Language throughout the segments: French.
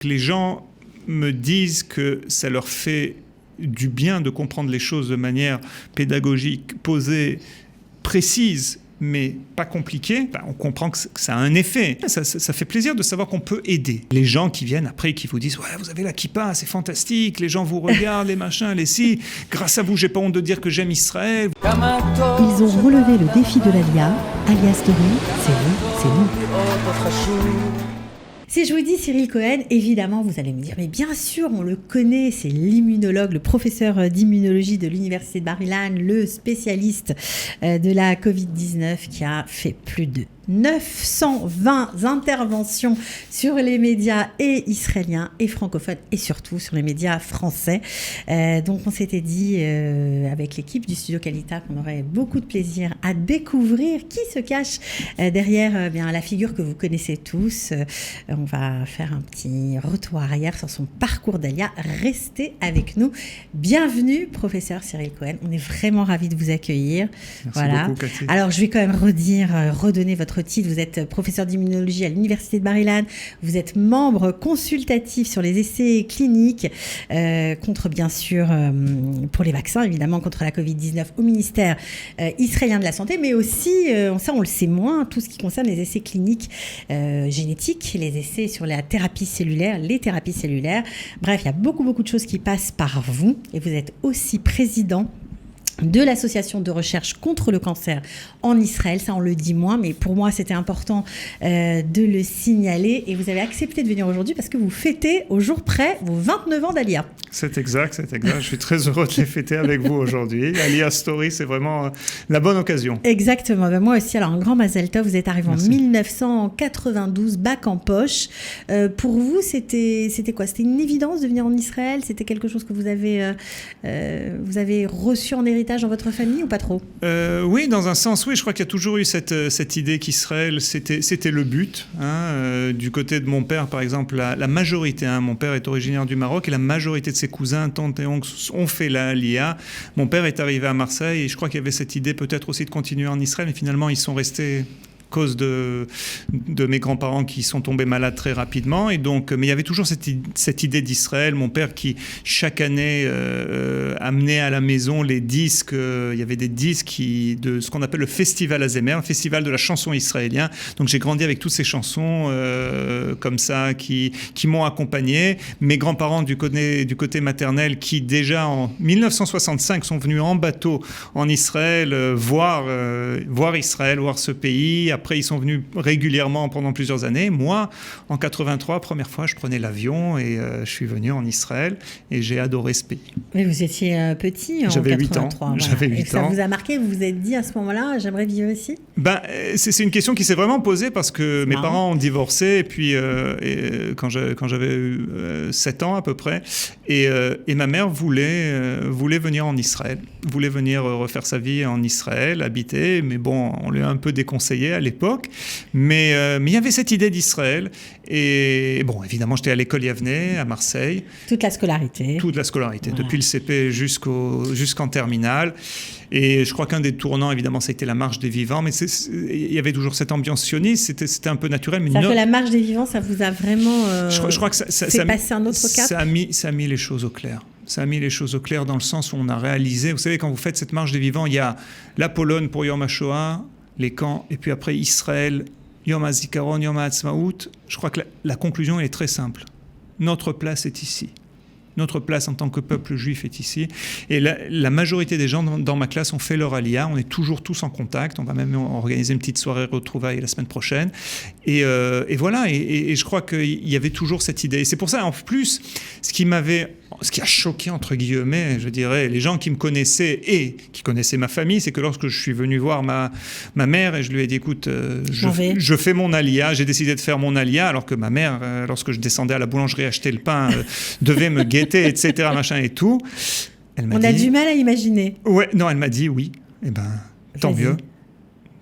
Les gens me disent que ça leur fait du bien de comprendre les choses de manière pédagogique, posée, précise, mais pas compliquée. On comprend que ça a un effet. Ça fait plaisir de savoir qu'on peut aider. Les gens qui viennent après, qui vous disent « Ouais, vous avez la kippa, c'est fantastique, les gens vous regardent, les machins, les si. Grâce à vous, j'ai pas honte de dire que j'aime Israël. » Ils ont relevé le défi de l'Alia. Alia Story, c'est vous, c'est nous. Si je vous dis Cyril Cohen, évidemment, vous allez me dire, mais bien sûr, on le connaît, c'est l'immunologue, le professeur d'immunologie de l'Université de Bar-Ilan, le spécialiste de la Covid-19 qui a fait plus de 920 interventions sur les médias et israéliens et francophones et surtout sur les médias français. Donc on s'était dit avec l'équipe du Studio Qualita qu'on aurait beaucoup de plaisir à découvrir qui se cache derrière bien la figure que vous connaissez tous. On va faire un petit retour arrière sur son parcours d'Alia. Restez avec nous. Bienvenue, professeur Cyril Cohen. On est vraiment ravis de vous accueillir. Merci beaucoup, Cathy. Alors, je vais quand même redonner votre titre. Vous êtes professeur d'immunologie à l'Université de Bar-Ilan. Vous êtes membre consultatif sur les essais cliniques contre, bien sûr, pour les vaccins, évidemment, contre la Covid-19 au ministère israélien de la Santé, mais aussi, ça on le sait moins, tout ce qui concerne les essais cliniques génétiques, les essais sur la thérapie cellulaire, les thérapies cellulaires. Bref, il y a beaucoup de choses qui passent par vous. Et vous êtes aussi président de l'association de recherche contre le cancer en Israël. Ça, on le dit moins, mais pour moi, c'était important de le signaler. Et vous avez accepté de venir aujourd'hui parce que vous fêtez au jour près vos 29 ans d'Alia. C'est exact. Je suis très heureux de les fêter avec vous aujourd'hui. Alia Story, c'est vraiment la bonne occasion. Exactement. Ben moi aussi, alors un grand Mazel Tov. Vous êtes arrivé Merci. En 1992, bac en poche. Pour vous, c'était quoi? C'était une évidence de venir en Israël? C'était quelque chose que vous avez reçu en héritage dans votre famille ou pas trop? Oui, dans un sens, oui. Je crois qu'il y a toujours eu cette idée qu'Israël, c'était le but. Du côté de mon père, par exemple, la majorité, mon père est originaire du Maroc et la majorité de ses cousins, tantes et oncles ont fait la Aliyah. Mon père est arrivé à Marseille et je crois qu'il y avait cette idée peut-être aussi de continuer en Israël, mais finalement, ils sont restés cause de mes grands-parents qui sont tombés malades très rapidement. Et donc, mais il y avait toujours cette idée d'Israël. Mon père qui, chaque année, amenait à la maison les disques. Il y avait des disques de ce qu'on appelle le Festival Azemer, le festival de la chanson israélien. Donc, j'ai grandi avec toutes ces chansons comme ça qui m'ont accompagné. Mes grands-parents du côté maternel qui, déjà en 1965, sont venus en bateau en Israël voir Israël, voir ce pays. Après, ils sont venus régulièrement pendant plusieurs années. Moi, en 83, première fois, je prenais l'avion et je suis venu en Israël et j'ai adoré ce pays. Mais vous étiez petit en 83. J'avais 8 ans. Voilà. J'avais 8 et ça ans. vous a marqué? Vous vous êtes dit à ce moment-là, j'aimerais vivre ici? C'est une question qui s'est vraiment posée parce que mes parents ont divorcé et puis quand j'avais eu 7 ans à peu près et ma mère voulait venir en Israël, voulait venir refaire sa vie en Israël, habiter, mais bon, on lui a un peu déconseillé à l'époque, mais il y avait cette idée d'Israël et bon, évidemment, j'étais à l'école Yavneh à Marseille. Toute la scolarité, voilà. Depuis le CP jusqu'en terminale. Et je crois qu'un des tournants, évidemment, ça a été la Marche des Vivants, mais il y avait toujours cette ambiance sioniste, c'était un peu naturel. Mais que la Marche des Vivants, ça vous a vraiment je crois que ça passé un autre cap? Ça a mis les choses au clair. Ça a mis les choses au clair dans le sens où on a réalisé, vous savez, quand vous faites cette Marche des Vivants, il y a la Pologne pour Yom HaShoah, les camps, et puis après Israël, Yom HaZikaron, Yom HaAtzmaut. Je crois que la conclusion elle est très simple. Notre place est ici. Notre place en tant que peuple juif est ici. Et la majorité des gens dans ma classe ont fait leur Aliyah. On est toujours tous en contact. On va même organiser une petite soirée retrouvailles la semaine prochaine. Et voilà. Et je crois qu'il y avait toujours cette idée. Et c'est pour ça, en plus, ce qui a choqué, entre guillemets, je dirais, les gens qui me connaissaient et qui connaissaient ma famille, c'est que lorsque je suis venu voir ma mère et je lui ai dit, écoute, je fais mon Aliyah, j'ai décidé de faire mon Aliyah, alors que ma mère, lorsque je descendais à la boulangerie acheter le pain, devait me guetter, etc., machin et tout. On a du mal à imaginer. Ouais, non, elle m'a dit oui. Eh ben, tant mieux.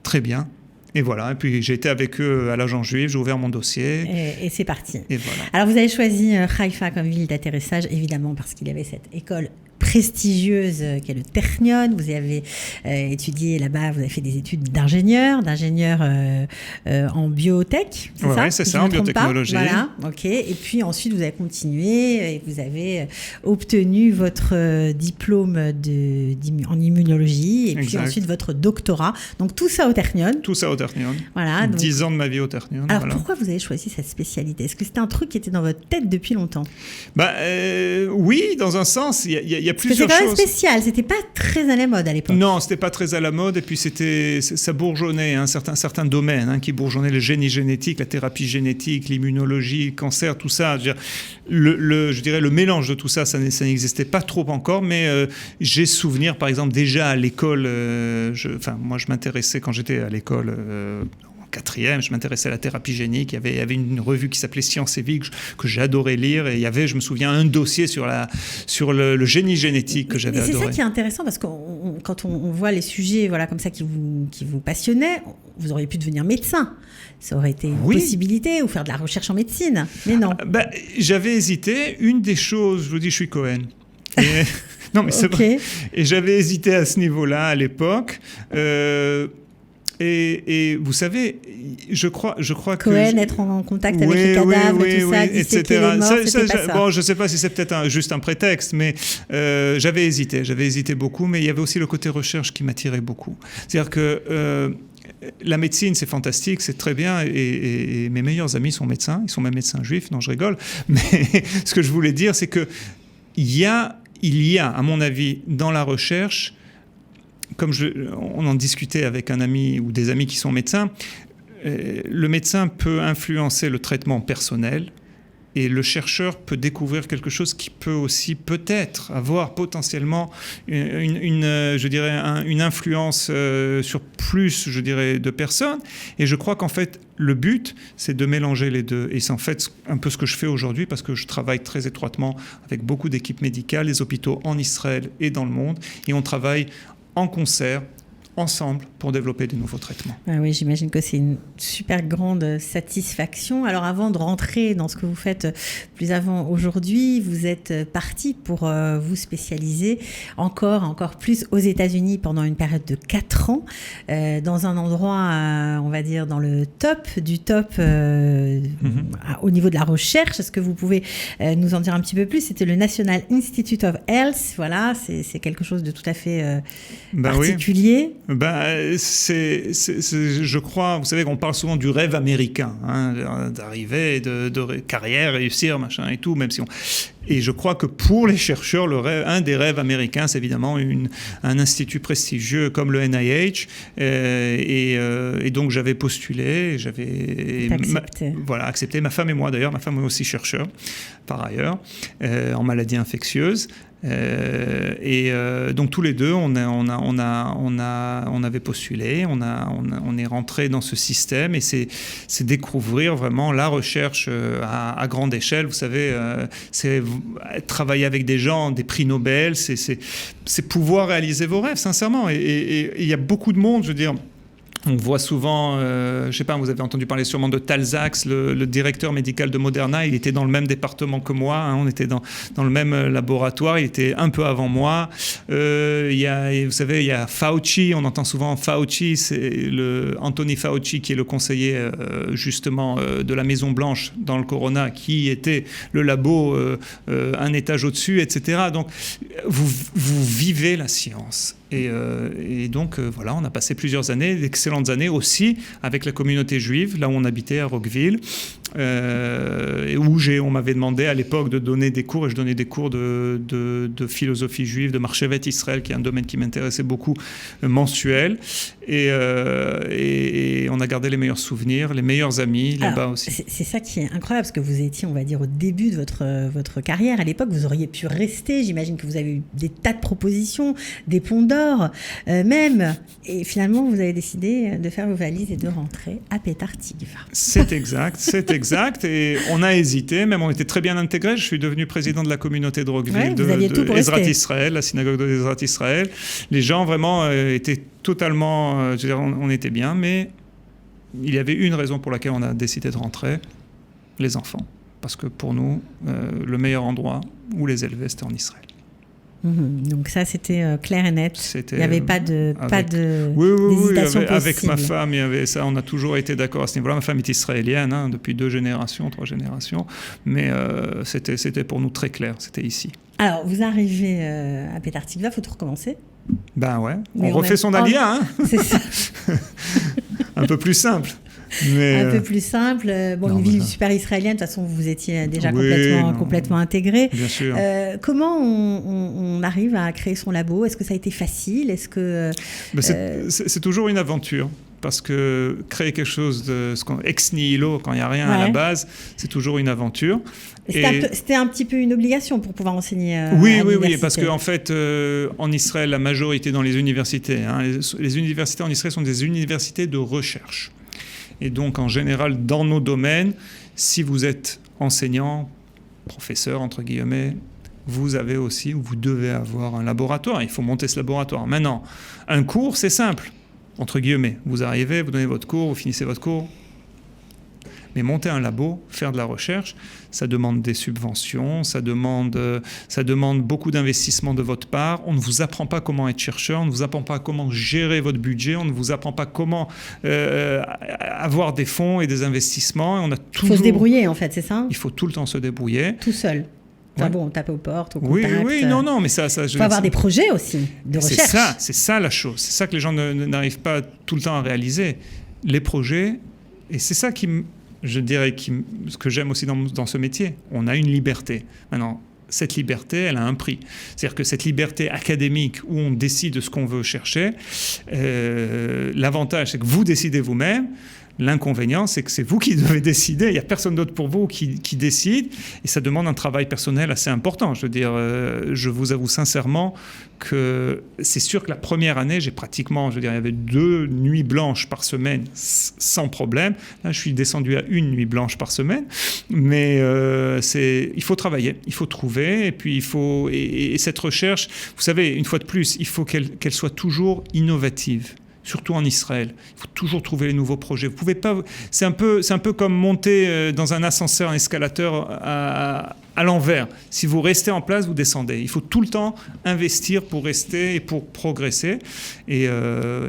Très bien. Et voilà, et puis j'ai été avec eux à l'agent juif, j'ai ouvert mon dossier. Et c'est parti. Et voilà. Alors vous avez choisi Haïfa comme ville d'atterrissage, évidemment parce qu'il y avait cette école prestigieuse qui est le Technion. Vous avez étudié là-bas, vous avez fait des études d'ingénieur en biotech, c'est ça? Oui, c'est ça, en biotechnologie. Voilà, ok. Et puis ensuite, vous avez continué et vous avez obtenu votre diplôme en immunologie et puis ensuite votre doctorat. Donc tout ça au Technion. Tout ça au Technion. Voilà. 10 ans de ma vie au Technion. Alors pourquoi vous avez choisi cette spécialité? Est-ce que c'était un truc qui était dans votre tête depuis longtemps? Oui, dans un sens. Il y a plusieurs choses. C'était quand même spécial. C'était pas très à la mode à l'époque. Non, c'était pas très à la mode. Et puis ça bourgeonnait, certains domaines qui bourgeonnaient, le génie génétique, la thérapie génétique, l'immunologie, le cancer, tout ça. Je dirais le mélange de tout ça, ça n'existait pas trop encore. Mais j'ai souvenir, par exemple, déjà à l'école. Moi, je m'intéressais quand j'étais à l'école. Quatrième, je m'intéressais à la thérapie génique. Il y avait une revue qui s'appelait Science et Vie que j'adorais lire. Et il y avait, je me souviens, un dossier sur le génie génétique que j'avais adoré. C'est ça qui est intéressant parce que quand on voit les sujets comme ça qui vous passionnaient, vous auriez pu devenir médecin. Ça aurait été une possibilité, ou faire de la recherche en médecine. Mais non. J'avais hésité. Une des choses, je vous dis, je suis Cohen. Non, mais c'est vrai. Et j'avais hésité à ce niveau-là à l'époque. Et vous savez, je crois que... Cohen, être en contact avec les cadavres et tout ça, disséquer les morts, c'était pas ça. Bon, je ne sais pas si c'est peut-être juste un prétexte, mais j'avais hésité beaucoup, mais il y avait aussi le côté recherche qui m'attirait beaucoup. C'est-à-dire que la médecine, c'est fantastique, c'est très bien, et mes meilleurs amis sont médecins, ils sont même médecins juifs, non, je rigole, mais ce que je voulais dire, c'est que il y a, à mon avis, dans la recherche, comme on en discutait avec un ami ou des amis qui sont médecins, le médecin peut influencer le traitement personnel et le chercheur peut découvrir quelque chose qui peut aussi peut-être avoir potentiellement une influence sur plus, je dirais, de personnes. Et je crois qu'en fait, le but, c'est de mélanger les deux. Et c'est en fait un peu ce que je fais aujourd'hui parce que je travaille très étroitement avec beaucoup d'équipes médicales, les hôpitaux en Israël et dans le monde. Et on travaille en concert, ensemble, pour développer de nouveaux traitements. Oui, j'imagine que c'est une super grande satisfaction. Alors avant de rentrer dans ce que vous faites plus avant aujourd'hui, vous êtes parti pour vous spécialiser encore plus aux États-Unis pendant une période de 4 ans, dans un endroit, on va dire, dans le top du top au niveau de la recherche. Est-ce que vous pouvez nous en dire un petit peu plus? C'était le National Institute of Health. Voilà, c'est quelque chose de tout à fait particulier. Je crois, vous savez qu'on parle souvent du rêve américain, d'arriver, de carrière, réussir, machin et tout, même si on... Et je crois que pour les chercheurs, un des rêves américains, c'est évidemment un institut prestigieux comme le NIH. Et donc j'avais postulé, j'avais accepté. Ma femme et moi d'ailleurs, ma femme est aussi chercheur par ailleurs, en maladies infectieuses. Donc tous les deux, on avait postulé, on est rentré dans ce système et c'est découvrir vraiment la recherche à grande échelle. Vous savez, c'est travailler avec des gens, des prix Nobel, c'est pouvoir réaliser vos rêves, sincèrement. Et il y a beaucoup de monde, je veux dire. On voit souvent, je ne sais pas, vous avez entendu parler sûrement de Tal Zaks, le directeur médical de Moderna. Il était dans le même département que moi, on était dans le même laboratoire, il était un peu avant moi. Vous savez, il y a Fauci, on entend souvent Fauci, c'est Anthony Fauci qui est le conseiller justement de la Maison Blanche dans le Corona, qui était le labo un étage au-dessus, etc. Donc, vous vivez la science. Et donc, voilà, on a passé plusieurs années, d'excellentes années aussi, avec la communauté juive, là où on habitait, à Rockville, où on m'avait demandé à l'époque de donner des cours, et je donnais des cours de philosophie juive, de Marchevet Israël, qui est un domaine qui m'intéressait beaucoup, mensuel. Et on a gardé les meilleurs souvenirs, les meilleurs amis là-bas aussi. C'est ça qui est incroyable, parce que vous étiez, on va dire, au début de votre carrière. À l'époque, vous auriez pu rester. J'imagine que vous avez eu des tas de propositions, des ponts d'or même. Et finalement, vous avez décidé de faire vos valises et de rentrer à Pétar-Tikva. C'est exact. Et on a hésité, même on était très bien intégrés. Je suis devenu président de la communauté de Rockville, de Ezrat Israël, la synagogue de Ezrat Israël. Les gens vraiment étaient totalement, je veux dire, on était bien, mais il y avait une raison pour laquelle on a décidé de rentrer, les enfants. Parce que pour nous, le meilleur endroit où les élever, c'était en Israël. Donc ça, c'était clair et net. Il n'y avait pas d'hésitation oui, possible. Avec ma femme, il y avait ça. On a toujours été d'accord à ce niveau-là. Ma femme est israélienne depuis 3 générations. Mais c'était pour nous très clair. C'était ici. Alors, vous arrivez à Petah Tikva, il faut tout recommencer. Ben ouais, on refait son alia. Hein. C'est ça. Un peu plus simple. Un peu plus simple. Une ville super israélienne, de toute façon, vous étiez déjà complètement intégré. Bien sûr. Comment on arrive à créer son labo? Est-ce que ça a été facile? Est-ce que c'est toujours une aventure. Parce que créer quelque chose ex nihilo, quand il n'y a rien à la base, c'est toujours une aventure. C'était un petit peu une obligation pour pouvoir enseigner à l'université. Oui, parce qu'en fait, en Israël, la majorité dans les universités, les universités en Israël sont des universités de recherche. Et donc, en général, dans nos domaines, si vous êtes enseignant, professeur, entre guillemets, vous devez avoir un laboratoire. Il faut monter ce laboratoire. Maintenant, un cours, c'est simple. Entre guillemets, vous arrivez, vous donnez votre cours, vous finissez votre cours. Mais monter un labo, faire de la recherche, ça demande des subventions, ça demande beaucoup d'investissement de votre part. On ne vous apprend pas comment être chercheur, on ne vous apprend pas comment gérer votre budget, on ne vous apprend pas comment avoir des fonds et des investissements. Il faut se débrouiller en fait, c'est ça? Il faut tout le temps se débrouiller. Tout seul. Ouais. On tape aux portes, aux contacts. Oui, non, mais ça. Il faut avoir des projets aussi, de recherche. C'est ça la chose. C'est ça que les gens n'arrivent pas tout le temps à réaliser. Les projets, et c'est ça ce que j'aime aussi dans ce métier. On a une liberté. Maintenant, cette liberté, elle a un prix. C'est-à-dire que cette liberté académique où on décide de ce qu'on veut chercher, l'avantage, c'est que vous décidez vous-même. L'inconvénient, c'est que c'est vous qui devez décider. Il n'y a personne d'autre pour vous qui décide. Et ça demande un travail personnel assez important. Je veux dire, je vous avoue sincèrement que c'est sûr que la première année, il y avait 2 nuits blanches par semaine sans problème. Là, je suis descendu à 1 nuit blanche par semaine. Mais il faut travailler, il faut trouver. Et puis, et cette recherche, vous savez, une fois de plus, il faut qu'elle soit toujours innovative. Surtout en Israël. Il faut toujours trouver les nouveaux projets. Vous pouvez pas. C'est un peu comme monter dans un ascenseur, un escalateur à l'envers. Si vous restez en place, vous descendez. Il faut tout le temps investir pour rester et pour progresser. Et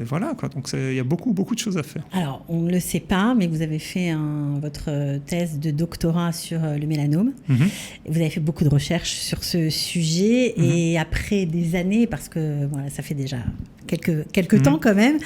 voilà, quoi. Donc il y a beaucoup de choses à faire. Alors, on ne le sait pas, mais vous avez fait votre thèse de doctorat sur le mélanome. Vous avez fait beaucoup de recherches sur ce sujet. Et après des années, parce que voilà, ça fait déjà quelques temps quand même,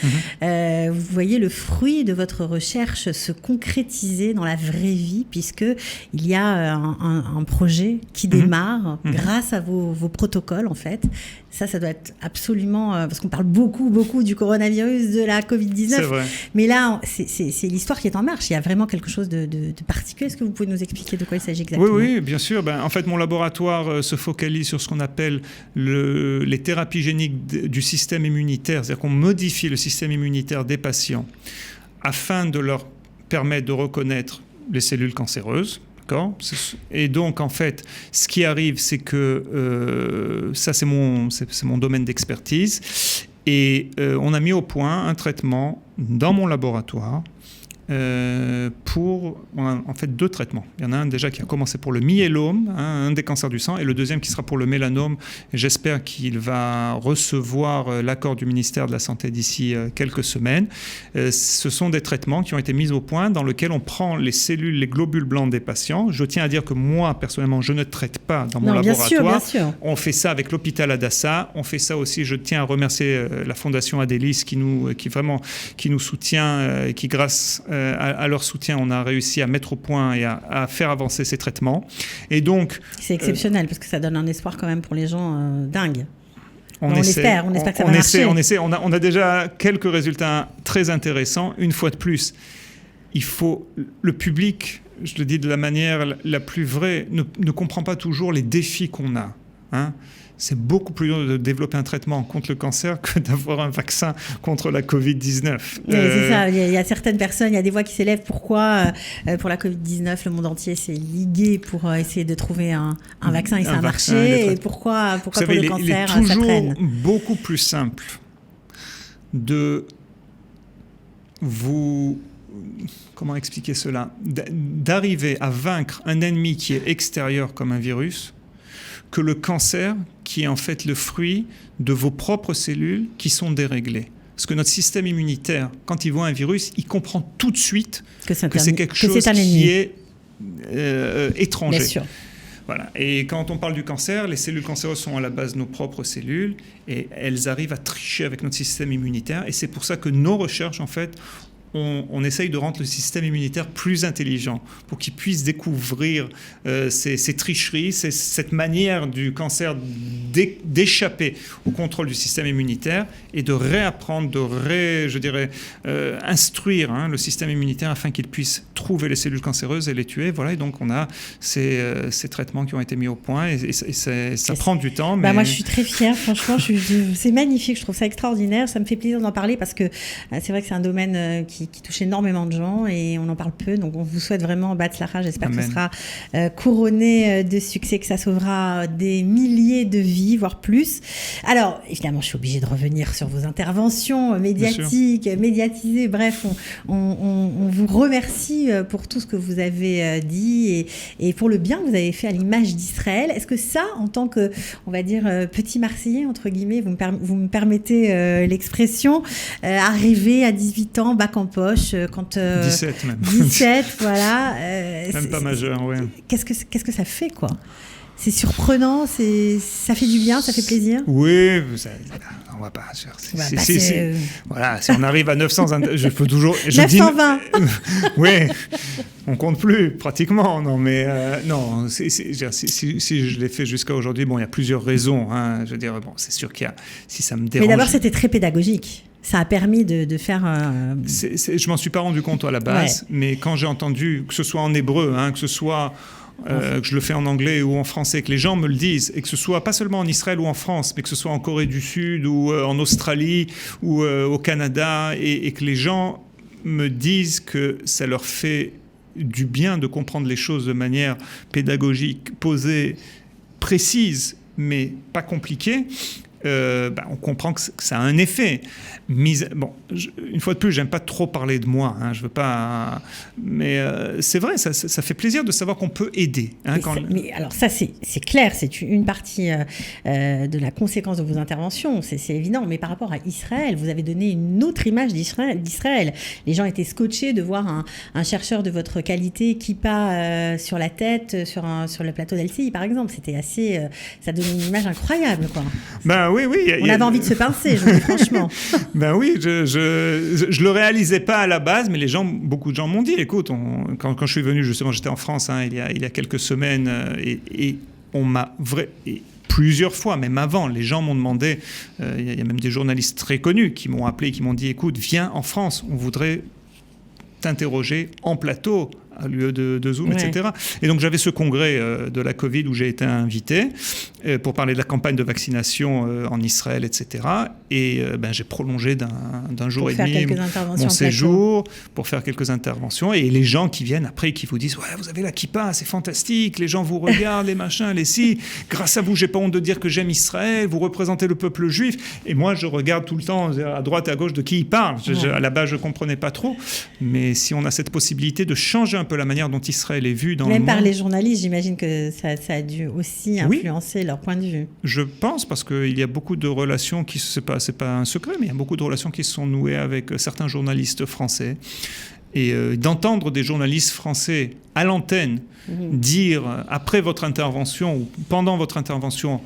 vous voyez le fruit de votre recherche se concrétiser dans la vraie vie, puisqu'il y a un projet qui démarre grâce à vos protocoles, en fait. Ça doit être absolument... parce qu'on parle beaucoup du coronavirus, de la Covid-19. C'est vrai. Mais là, c'est l'histoire qui est en marche. Il y a vraiment quelque chose de particulier. Est-ce que vous pouvez nous expliquer de quoi il s'agit exactement? Oui, bien sûr. En fait, mon laboratoire se focalise sur ce qu'on appelle les thérapies géniques du système immunitaire. C'est-à-dire qu'on modifie le système immunitaire des patients afin de leur permettre de reconnaître les cellules cancéreuses. D'accord. Et donc, en fait, ce qui arrive, c'est que ça, c'est mon domaine d'expertise. Et on a mis au point un traitement dans mon laboratoire on a en fait 2 traitements. Il y en a un déjà qui a commencé pour le myélome, un des cancers du sang, et le deuxième qui sera pour le mélanome. J'espère qu'il va recevoir l'accord du ministère de la Santé d'ici quelques semaines. Ce sont des traitements qui ont été mis au point dans lesquels on prend les cellules, les globules blancs des patients. Je tiens à dire que moi, personnellement, je ne traite pas dans mon laboratoire. Bien sûr. On fait ça avec l'hôpital Hadassah. On fait ça aussi, je tiens à remercier la Fondation Adélis qui nous soutient et qui, grâce à leur soutien, on a réussi à mettre au point et à faire avancer ces traitements. Et donc, c'est exceptionnel parce que ça donne un espoir quand même pour les gens dingue. On espère que ça va marcher. On a déjà quelques résultats très intéressants. Une fois de plus, le public, je le dis de la manière la plus vraie, ne comprend pas toujours les défis qu'on a. C'est beaucoup plus dur de développer un traitement contre le cancer que d'avoir un vaccin contre la Covid-19. C'est ça, il y a certaines personnes, il y a des voix qui s'élèvent. Pourquoi, pour la Covid-19, le monde entier s'est ligué pour essayer de trouver un vaccin et ça a marché. Et pourquoi pour le cancer, ça traîne? Il est toujours beaucoup plus simple de vous... Comment expliquer cela? D'arriver à vaincre un ennemi qui est extérieur comme un virus, que le cancer qui est en fait le fruit de vos propres cellules qui sont déréglées. Parce que notre système immunitaire, quand il voit un virus, il comprend tout de suite que c'est quelque chose qui est étranger. Bien sûr. Voilà. Et quand on parle du cancer, les cellules cancéreuses sont à la base de nos propres cellules et elles arrivent à tricher avec notre système immunitaire. Et c'est pour ça que nos recherches, en fait, on essaye de rendre le système immunitaire plus intelligent pour qu'il puisse découvrir ces tricheries, cette manière du cancer d'échapper au contrôle du système immunitaire et de réapprendre, instruire le système immunitaire afin qu'il puisse trouver les cellules cancéreuses et les tuer. Voilà, et donc on a ces traitements qui ont été mis au point et ça prend du temps. Mais... Moi, je suis très fière, franchement, c'est magnifique, je trouve ça extraordinaire. Ça me fait plaisir d'en parler parce que c'est vrai que c'est un domaine qui touche énormément de gens et on en parle peu, donc on vous souhaite vraiment Batzlacha. J'espère que ce sera couronné de succès, que ça sauvera des milliers de vies, voire plus. Alors, évidemment, je suis obligée de revenir sur vos interventions médiatiques, médiatisées, bref, on vous remercie pour tout ce que vous avez dit et pour le bien que vous avez fait à l'image d'Israël. Est-ce que ça, en tant que, on va dire, petit Marseillais, entre guillemets, vous me permettez l'expression, arriver à 18 ans, bac en poche, quand 17 même. 17, voilà. Même pas majeur, oui. Qu'est-ce que ça fait, quoi? C'est surprenant, ça fait du bien, ça fait plaisir. Oui, on va pas. Voilà, si on arrive à 900, je peux toujours. 920. Oui, on compte plus pratiquement. Non, mais non. Si je l'ai fait jusqu'à aujourd'hui, bon, il y a plusieurs raisons. Hein, je veux dire, bon, c'est sûr qu'il y a. Si ça me dérange. Mais d'abord, c'était très pédagogique. Ça a permis de faire... Je m'en suis pas rendu compte à la base, mais quand j'ai entendu, que ce soit en hébreu, que ce soit que je le fais en anglais ou en français, que les gens me le disent, et que ce soit pas seulement en Israël ou en France, mais que ce soit en Corée du Sud ou en Australie ou au Canada, et que les gens me disent que ça leur fait du bien de comprendre les choses de manière pédagogique, posée, précise, mais pas compliquée. On comprend que ça a un effet. Une fois de plus, j'aime pas trop parler de moi. Je veux pas. Mais c'est vrai, ça fait plaisir de savoir qu'on peut aider. Mais alors ça, c'est clair, c'est une partie de la conséquence de vos interventions. C'est évident. Mais par rapport à Israël, vous avez donné une autre image d'Israël. Les gens étaient scotchés de voir un chercheur de votre qualité kippa sur la tête, sur le plateau d'LCI, par exemple. C'était assez. Ça donnait une image incroyable, quoi. Oui. On avait envie de se pincer, je vous dis franchement. Oui, je le réalisais pas à la base, mais beaucoup de gens m'ont dit, écoute, quand je suis venu, justement, j'étais en France il y a quelques semaines, et on m'a plusieurs fois, même avant, les gens m'ont demandé, il y a même des journalistes très connus qui m'ont appelé, qui m'ont dit, écoute, viens en France, on voudrait t'interroger en plateau, au lieu de Zoom, etc. Et donc, j'avais ce congrès de la Covid où j'ai été invité pour parler de la campagne de vaccination en Israël, etc. Et j'ai prolongé d'un jour et demi mon séjour pour faire quelques interventions. Et les gens qui viennent après, qui vous disent « Ouais, vous avez la kippa, c'est fantastique, les gens vous regardent, les machins, les si. Grâce à vous, j'ai pas honte de dire que j'aime Israël, vous représentez le peuple juif. » Et moi, je regarde tout le temps à droite et à gauche de qui ils parlent. À la base, je comprenais pas trop. Mais si on a cette possibilité de changer un peu la manière dont Israël est vu dans le monde. Même par les journalistes, j'imagine que ça a dû aussi influencer leur point de vue. Je pense, parce qu'il y a beaucoup de relations qui, c'est pas un secret, mais il y a beaucoup de relations qui se sont nouées avec certains journalistes français. Et d'entendre des journalistes français à l'antenne dire, après votre intervention ou pendant votre intervention,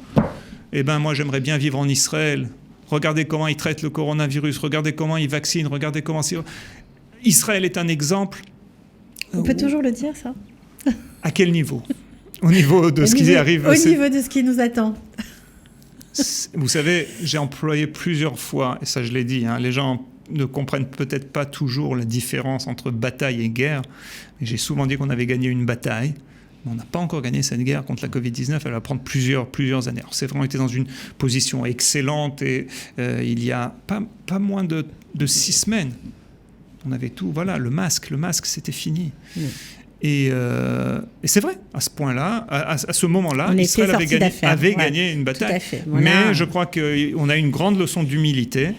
moi j'aimerais bien vivre en Israël, regardez comment ils traitent le coronavirus, regardez comment ils vaccinent, regardez comment... Israël est un exemple. On peut toujours le dire, ça. À quel niveau ? Au niveau de ce qui arrive. Au niveau de ce qui nous attend. Vous savez, j'ai employé plusieurs fois, et ça je l'ai dit, les gens ne comprennent peut-être pas toujours la différence entre bataille et guerre. Mais j'ai souvent dit qu'on avait gagné une bataille, mais on n'a pas encore gagné cette guerre contre la Covid-19. Elle va prendre plusieurs années. Alors, c'est vraiment été dans une position excellente, et il y a pas moins de 6 semaines. On avait tout, le masque, c'était fini. Et c'est vrai, à ce point-là, à ce moment-là, Israël avait gagné une bataille. Tout à fait. Mais je crois qu'on a une grande leçon d'humilité.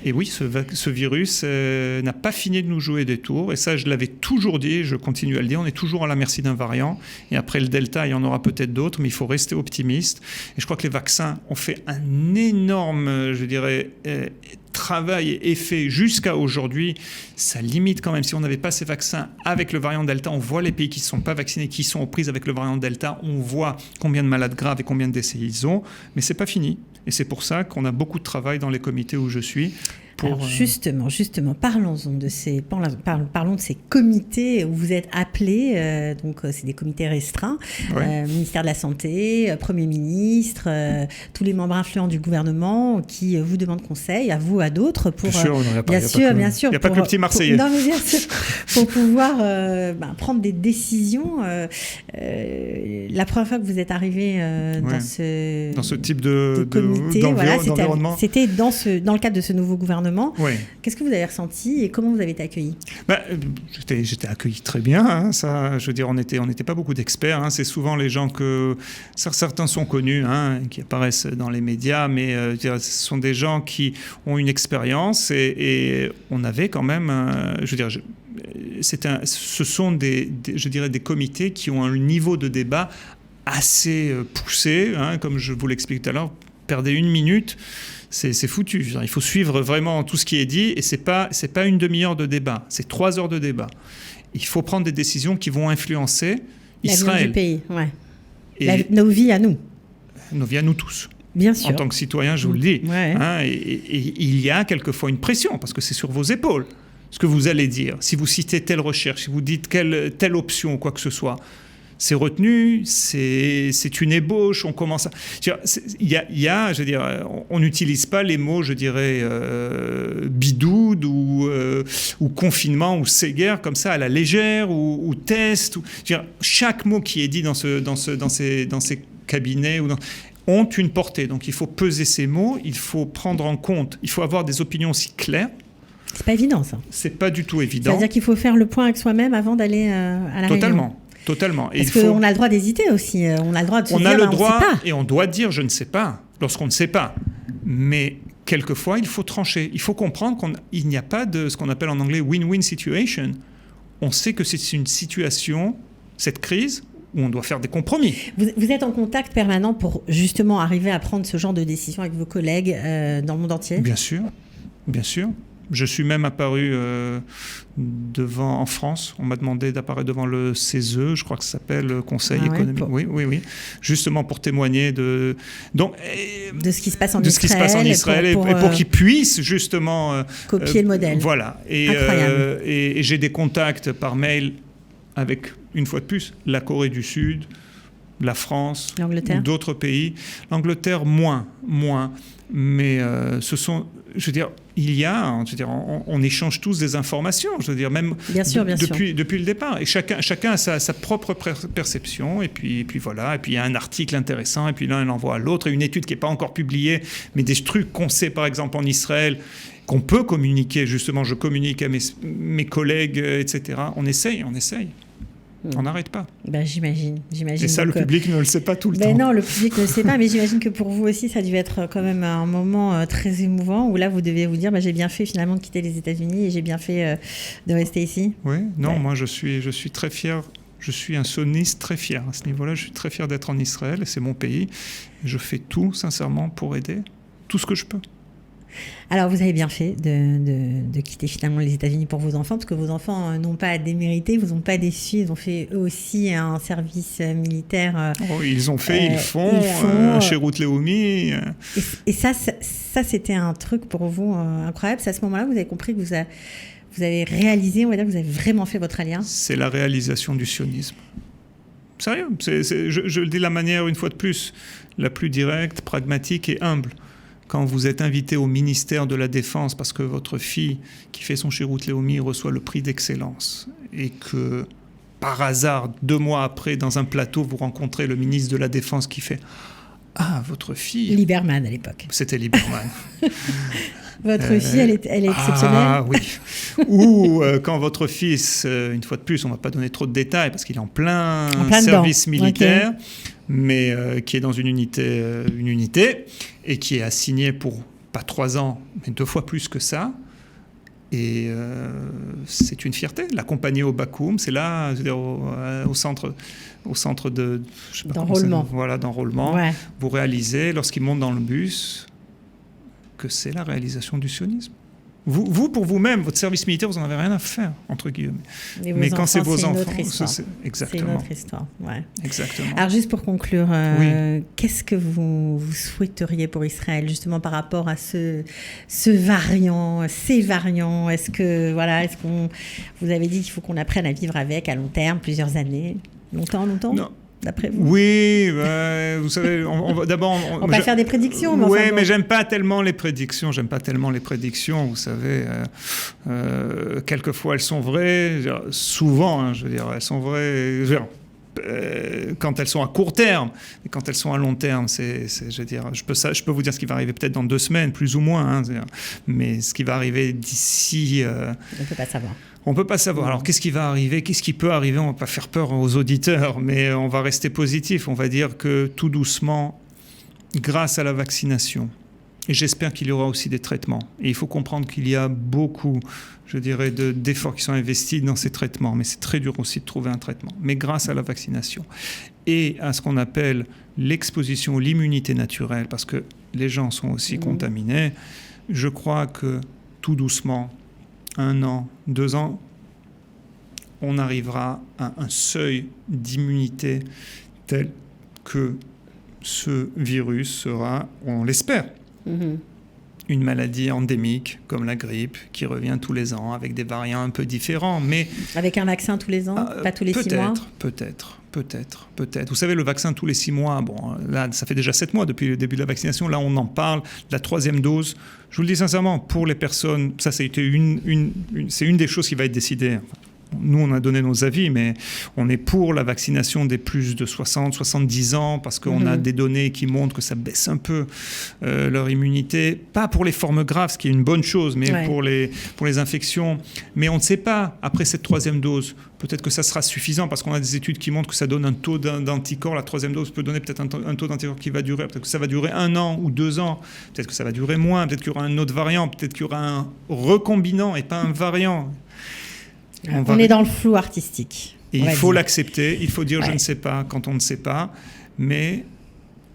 Et oui, ce virus n'a pas fini de nous jouer des tours. Et ça, je l'avais toujours dit, je continue à le dire. On est toujours à la merci d'un variant. Et après le Delta, il y en aura peut-être d'autres, mais il faut rester optimiste. Et je crois que les vaccins ont fait un énorme, je dirais, travail et effet jusqu'à aujourd'hui. Ça limite quand même. Si on n'avait pas ces vaccins avec le variant Delta, on voit les pays qui ne sont pas vaccinés, qui sont aux prises avec le variant Delta. On voit combien de malades graves et combien de décès ils ont. Mais ce n'est pas fini. Et c'est pour ça qu'on a beaucoup de travail dans les comités où je suis. Alors justement, parlons de ces comités où vous êtes appelés. Donc, c'est des comités restreints. Ouais. Ministère de la Santé, Premier ministre, tous les membres influents du gouvernement qui vous demandent conseil, à vous, à d'autres, pour bien sûr. Il n'y a pas que le petit Marseillais. Non, mais bien sûr, pour pouvoir prendre des décisions. La première fois que vous êtes arrivé dans ce type de comité, d'environnement, c'était dans le cadre de ce nouveau gouvernement. Oui. Qu'est-ce que vous avez ressenti et comment vous avez été accueilli ? J'étais accueilli très bien. Hein, ça, je veux dire, on n'était pas beaucoup d'experts. Hein, c'est souvent les gens que certains sont connus, hein, qui apparaissent dans les médias, mais ce sont des gens qui ont une expérience et on avait quand même, ce sont des comités qui ont un niveau de débat assez poussé, hein, comme je vous l'explique tout à l'heure. Perdez une minute. C'est foutu. Il faut suivre vraiment tout ce qui est dit et c'est pas une demi-heure de débat, c'est 3 heures de débat. Il faut prendre des décisions qui vont influencer Israël. Du pays, ouais. Nos vies à nous. Nos vies à nous tous. Bien sûr. En tant que citoyen, je vous le dis. Ouais. Hein, et il y a quelquefois une pression parce que c'est sur vos épaules ce que vous allez dire. Si vous citez telle recherche, si vous dites telle option ou quoi que ce soit, c'est retenu, c'est une ébauche, on commence à... on n'utilise pas les mots, je dirais, bidoude ou confinement ou séguerre comme ça à la légère ou test. Chaque mot qui est dit dans ces cabinets ont une portée. Donc il faut peser ces mots, il faut prendre en compte, il faut avoir des opinions aussi claires. C'est pas évident ça. C'est pas du tout évident. C'est-à-dire qu'il faut faire le point avec soi-même avant d'aller à la réunion. Totalement. Parce qu'on a le droit d'hésiter aussi. On a le droit de se dire, on a le droit, on sait pas. Et on doit dire je ne sais pas, lorsqu'on ne sait pas. Mais quelquefois, il faut trancher. Il faut comprendre qu'il n'y a pas de ce qu'on appelle en anglais win-win situation. On sait que c'est une situation, cette crise, où on doit faire des compromis. Vous êtes en contact permanent pour justement arriver à prendre ce genre de décision avec vos collègues dans le monde entier ? Bien sûr. Je suis même apparu en France. On m'a demandé d'apparaître devant le CESE, je crois que ça s'appelle Conseil économique. Oui. Justement pour témoigner de ce qui se passe en Israël. Et pour qu'ils puissent justement copier le modèle. Voilà. Et j'ai des contacts par mail avec, une fois de plus, la Corée du Sud, la France, ou d'autres pays. L'Angleterre, moins. Mais ce sont... on échange tous des informations, même bien sûr. Depuis le départ. Et chacun a sa propre perception. Et puis voilà. Et puis il y a un article intéressant. Et puis l'un, il envoie à l'autre. Et une étude qui n'est pas encore publiée, mais des trucs qu'on sait, par exemple, en Israël, qu'on peut communiquer. Justement, je communique à mes collègues, etc. On essaye. On n'arrête pas. J'imagine. Et ça, le public ne le sait pas tout le temps. Non, le public ne le sait pas, mais j'imagine que pour vous aussi, ça a dû être quand même un moment très émouvant où là, vous devez vous dire, j'ai bien fait finalement de quitter les États-Unis et j'ai bien fait de rester ici. Oui, moi je suis très fier. Je suis un sioniste très fier à ce niveau-là. Je suis très fier d'être en Israël et c'est mon pays. Je fais tout, sincèrement, pour aider tout ce que je peux. Alors, vous avez bien fait de quitter finalement les États-Unis pour vos enfants, parce que vos enfants n'ont pas à démériter, ils vous ont pas déçu, ils ont fait eux aussi un service militaire. Ils ont fait, ils font chez Ruth Leumi. Et ça, c'était un truc pour vous incroyable. C'est à ce moment-là que vous avez compris que vous avez réalisé, on va dire, que vous avez vraiment fait votre alliance. C'est la réalisation du sionisme. Sérieux, je le dis de la manière, une fois de plus, la plus directe, pragmatique et humble. Quand vous êtes invité au ministère de la Défense parce que votre fille, qui fait son chez Ruth Leumi, reçoit le prix d'excellence et que, par hasard, 2 mois après, dans un plateau, vous rencontrez le ministre de la Défense qui fait « Ah, votre fille... » Lieberman à l'époque. C'était Lieberman. Votre fille, elle est exceptionnelle. Ah oui. Ou quand votre fils, une fois de plus, on ne va pas donner trop de détails parce qu'il est en plein service militaire, mais qui est dans une unité et qui est assigné pour pas 3 ans, mais 2 fois plus que ça. Et c'est une fierté. L'accompagner au Bakoum, c'est là, je veux dire, au centre de d'enrôlement. D'enrôlement. Ouais. Vous réalisez, lorsqu'ils montent dans le bus, que c'est la réalisation du sionisme. Vous, pour vous-même, votre service militaire, vous n'en avez rien à faire, entre guillemets. Mais quand c'est vos enfants, c'est exactement. une autre histoire. Ouais. Exactement. Alors, juste pour conclure, oui. qu'est-ce que vous souhaiteriez pour Israël, justement par rapport à ces variants? Est-ce qu'on vous avez dit qu'il faut qu'on apprenne à vivre avec à long terme, plusieurs années, longtemps? Non. D'après vous? Oui, vous savez, on va d'abord... On va faire des prédictions. Mais oui, enfin, mais j'aime pas tellement les prédictions. Vous savez, quelquefois elles sont vraies. Souvent, hein, je veux dire, elles sont vraies. Quand elles sont à court terme, et quand elles sont à long terme, je peux vous dire ce qui va arriver peut-être dans 2 semaines, plus ou moins. Hein, mais ce qui va arriver d'ici... on ne peut pas savoir. On ne peut pas savoir. Alors, qu'est-ce qui va arriver? Qu'est-ce qui peut arriver? On ne va pas faire peur aux auditeurs, mais on va rester positif. On va dire que tout doucement, grâce à la vaccination, et j'espère qu'il y aura aussi des traitements. Et il faut comprendre qu'il y a beaucoup, je dirais, d'efforts qui sont investis dans ces traitements. Mais c'est très dur aussi de trouver un traitement. Mais grâce à la vaccination et à ce qu'on appelle l'exposition ou l'immunité naturelle, parce que les gens sont aussi contaminés, je crois que tout doucement, 1 an, 2 ans, on arrivera à un seuil d'immunité tel que ce virus sera, on l'espère, une maladie endémique comme la grippe qui revient tous les ans avec des variants un peu différents. Mais avec un vaccin tous les ans, pas tous les 6 mois? Peut-être. Vous savez, le vaccin tous les 6 mois, bon, là, ça fait déjà 7 mois depuis le début de la vaccination. Là, on en parle, de la 3e dose. Je vous le dis sincèrement, pour les personnes, ça a été c'est une des choses qui va être décidée. Nous, on a donné nos avis, mais on est pour la vaccination des plus de 60, 70 ans, parce qu'on a des données qui montrent que ça baisse un peu leur immunité. Pas pour les formes graves, ce qui est une bonne chose, mais pour les infections. Mais on ne sait pas, après cette 3e dose, peut-être que ça sera suffisant, parce qu'on a des études qui montrent que ça donne un taux d'anticorps. La 3e dose peut donner peut-être un taux d'anticorps qui va durer, peut-être que ça va durer 1 an ou 2 ans, peut-être que ça va durer moins, peut-être qu'il y aura un autre variant, peut-être qu'il y aura un recombinant et pas un variant. On est dans le flou artistique. Et il faut l'accepter, il faut dire je ne sais pas quand on ne sait pas, mais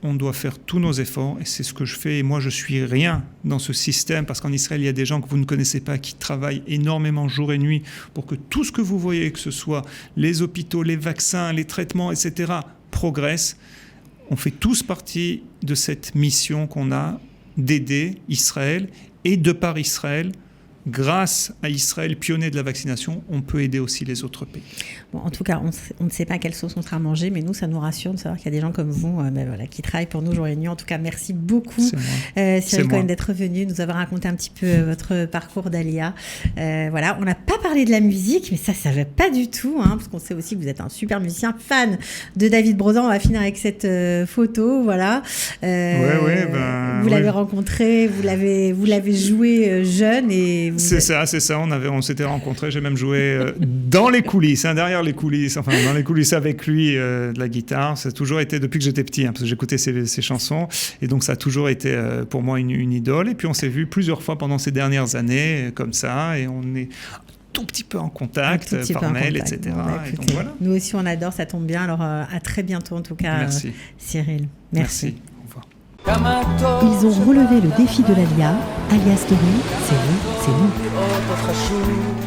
on doit faire tous nos efforts et c'est ce que je fais. Et moi, je suis rien dans ce système parce qu'en Israël, il y a des gens que vous ne connaissez pas qui travaillent énormément jour et nuit pour que tout ce que vous voyez, que ce soit les hôpitaux, les vaccins, les traitements, etc., progresse. On fait tous partie de cette mission qu'on a d'aider Israël et de par Israël. Grâce à Israël, pionnier de la vaccination, on peut aider aussi les autres pays. Bon, en tout cas, on ne sait pas quelle sauce on sera mangé, mais nous, ça nous rassure de savoir qu'il y a des gens comme vous qui travaillent pour nous jour et nuit. En tout cas, merci beaucoup, Cyril Cohen, d'être venu, nous avoir raconté un petit peu votre parcours d'Alia. On n'a pas parlé de la musique, mais ça ne va pas du tout, parce qu'on sait aussi que vous êtes un super musicien, fan de David Brozan. On va finir avec cette photo, voilà. Vous l'avez rencontré, vous l'avez joué jeune et... C'est ça, on s'était rencontrés, j'ai même joué dans les coulisses, derrière les coulisses, dans les coulisses avec lui de la guitare. Ça a toujours été depuis que j'étais petit, parce que j'écoutais ses chansons, et donc ça a toujours été pour moi une idole. Et puis on s'est vu plusieurs fois pendant ces dernières années, comme ça, et on est tout petit peu en contact, par mail, etc. Et donc, voilà. Nous aussi on adore, ça tombe bien, alors à très bientôt en tout cas. Merci. Cyril. Merci. Ils ont relevé le défi de l'Alia. Alia Story, c'est vous, c'est nous.